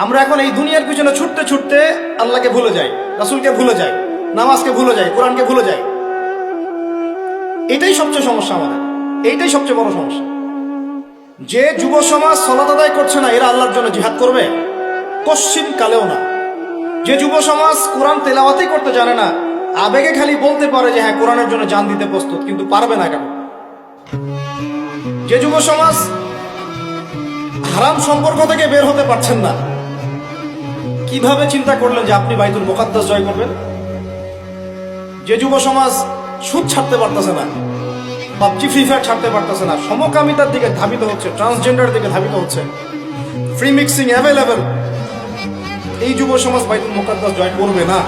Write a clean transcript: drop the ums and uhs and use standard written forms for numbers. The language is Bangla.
আমরা এখন এই দুনিয়ার পিছনে ছুটতে ছুটতে আল্লাহকে ভুলে যাই, রাসূলকে ভুলে যাই, নামাজকে ভুলে যাই, কোরআনকে ভুলে যাই। এটাই সবচেয়ে সমস্যা আমাদের, এইটাই সবচেয়ে বড় সমস্যা। যে যুব সমাজ সালাত আদায় করছে না, এরা আল্লাহর জন্য জিহাদ করবে? কশ্চিন কালেও না। যে যুব সমাজ কোরআন তেলাওয়াতই করতে জানে না, আবেগে খালি বলতে পারে যে হ্যাঁ কোরআনের জন্য জান দিতে প্রস্তুত, কিন্তু পারবে না কেন? যে যুব সমাজ হারাম সম্পর্ক থেকে বের হতে পারছেন না, কিভাবে চিন্তা করলেন যে আপনি বাইতুল মুকাদ্দাস জয় করবেন? যে যুব সমাজ সুদ ছাড়তে পারতেছে না, পাবজি ফ্রি ফায়ার ছাড়তে পারতেছে না, সমকামিতার দিকে ধাবিত হচ্ছে, ট্রান্সজেন্ডার দিকে ধাবিত হচ্ছে, ফ্রি মিক্সিং অ্যাভেলেবেল, এই যুব সমাজ বাইতুল মুকাদ্দাস জয় করবে না।